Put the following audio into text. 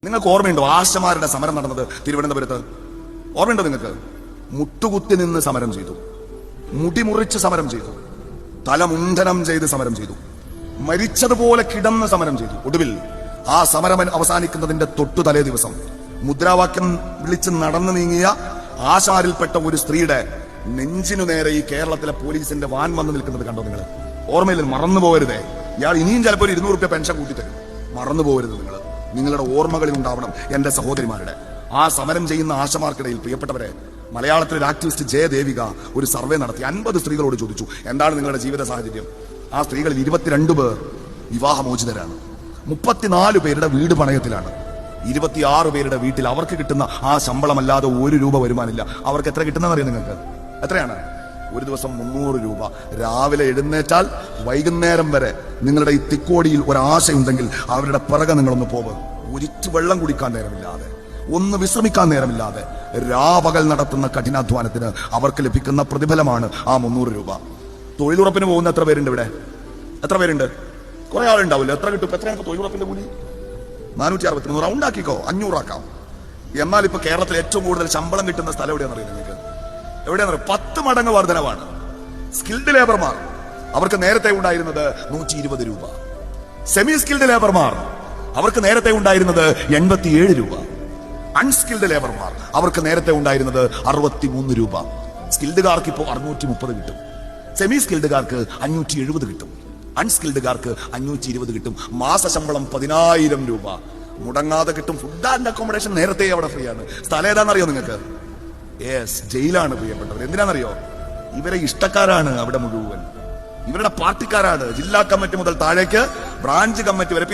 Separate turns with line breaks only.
നിങ്ങൾക്ക് ഓർമ്മയുണ്ടോ ആശമാരുടെ സമരം നടന്നത് തിരുവനന്തപുരത്ത്? ഓർമ്മയുണ്ടോ നിങ്ങൾക്ക്? മുട്ടുകുത്തി നിന്ന് സമരം ചെയ്തു, മുടിമുറിച്ച് സമരം ചെയ്തു, തലമുണ്ഡനം ചെയ്ത് സമരം ചെയ്തു, മരിച്ചതുപോലെ കിടന്ന് സമരം ചെയ്തു. ഒടുവിൽ ആ സമരം അവസാനിക്കുന്നതിന്റെ തൊട്ടു തലേ ദിവസം മുദ്രാവാക്യം വിളിച്ച് നടന്നു നീങ്ങിയ ആശാരിൽപ്പെട്ട ഒരു സ്ത്രീയുടെ നെഞ്ചിനു നേരെ ഈ കേരളത്തിലെ പോലീസിന്റെ വാൻ വന്ന് നിൽക്കുന്നത് കണ്ടോ നിങ്ങൾ? ഓർമ്മയിൽ മറന്നു പോകരുതേ. ഇയാൾ ഇനിയും ചിലപ്പോൾ 200 രൂപ പെൻഷൻ കൂട്ടിത്തരും. മറന്നു പോകരുത്. നിങ്ങളുടെ ഓർമ്മകളിൽ ഉണ്ടാവണം എന്റെ സഹോദരിമാരുടെ. ആ സമരം ചെയ്യുന്ന ആശമാർക്കിടയിൽ പ്രിയപ്പെട്ടവരെ, മലയാളത്തിലെ ഒരു ആക്ടിവിസ്റ്റ് ജയദേവിക ഒരു സർവേ നടത്തി 50 സ്ത്രീകളോട് ചോദിച്ചു, എന്താണ് നിങ്ങളുടെ ജീവിത സാഹചര്യം? ആ സ്ത്രീകളിൽ 22 പേർ വിവാഹമോചിതരാണ്, 34 പേരുടെ വീട് പണയത്തിലാണ്, 26 പേരുടെ വീട്ടിൽ അവർക്ക് കിട്ടുന്ന ആ ശമ്പളമല്ലാതെ 1 രൂപ വരുമാനില്ല. അവർക്ക് എത്ര കിട്ടുന്നതെന്നറിയോ നിങ്ങൾക്ക്? എത്രയാണ്? ഒരു ദിവസം 300 രൂപ. രാവിലെ എഴുന്നേറ്റാൽ വൈകുന്നേരം വരെ നിങ്ങളുടെ ഈ തിക്കോടിയിൽ ഒരാശയുണ്ടെങ്കിൽ അവരുടെ പിറകെ നിങ്ങളൊന്ന് പോകും. ഒരിച്ചു വെള്ളം കുടിക്കാൻ നേരമില്ലാതെ, ഒന്ന് വിശ്രമിക്കാൻ നേരമില്ലാതെ രാപകൽ നടത്തുന്ന കഠിനാധ്വാനത്തിന് അവർക്ക് ലഭിക്കുന്ന പ്രതിഫലമാണ് ആ 300 രൂപ. തൊഴിലുറപ്പിന് പോകുന്ന എത്ര പേരുണ്ട് ഇവിടെ? എത്ര പേരുണ്ട്? കുറെ ആളുണ്ടാവില്ല. എത്ര കിട്ടും? എത്രയാണ് തൊഴിലുറപ്പിന്റെ കൂലി? 463. റൗണ്ടാക്കിക്കോ, 500 ആക്കാം. എന്നാൽ ഇപ്പൊ കേരളത്തിൽ ഏറ്റവും കൂടുതൽ ശമ്പളം കിട്ടുന്ന സ്ഥലം എവിടെയാണെന്നറിയാം നിങ്ങൾക്ക്? എവിടെയാണെന്നറിയാം? 10 മടങ്ങ് വർധനവാണ്. സ്കിൽഡ് ലേബർമാർ, അവർക്ക് നേരത്തെ ഉണ്ടായിരുന്നത് 120 രൂപ. സെമി സ്കിൽഡ് ലേബർമാർ, അവർക്ക് നേരത്തെ ഉണ്ടായിരുന്നത് 87 രൂപ. അൺസ്കിൽഡ് ലേബർമാർ, അവർക്ക് നേരത്തെ ഉണ്ടായിരുന്നത് 63 രൂപ. സ്കിൽഡുകാർക്ക് ഇപ്പോൾ 630 കിട്ടും, സെമി സ്കിൽഡുകാർക്ക് 570 കിട്ടും, അൺസ്കിൽഡുകാർക്ക് 520 കിട്ടും. മാസ ശമ്പളം 10,000 രൂപ മുടങ്ങാതെ കിട്ടും. ഫുഡ് ആൻഡ് അക്കോമഡേഷൻ നേരത്തെ അവിടെ ഫ്രീ ആണ്. സ്ഥലം ഏതാണെന്നറിയോ നിങ്ങൾക്ക്? യെസ്, ജയിലാണ് പ്രിയപ്പെട്ടവർ. എന്തിനാണെന്നറിയോ? ഇവരെ ഇഷ്ടക്കാരാണ് അവിടെ മുഴുവൻ, ഇവരുടെ പാർട്ടിക്കാരാണ്. ജില്ലാ കമ്മിറ്റി മുതൽ താഴേക്ക് ബ്രാഞ്ച് കമ്മിറ്റി വരെ.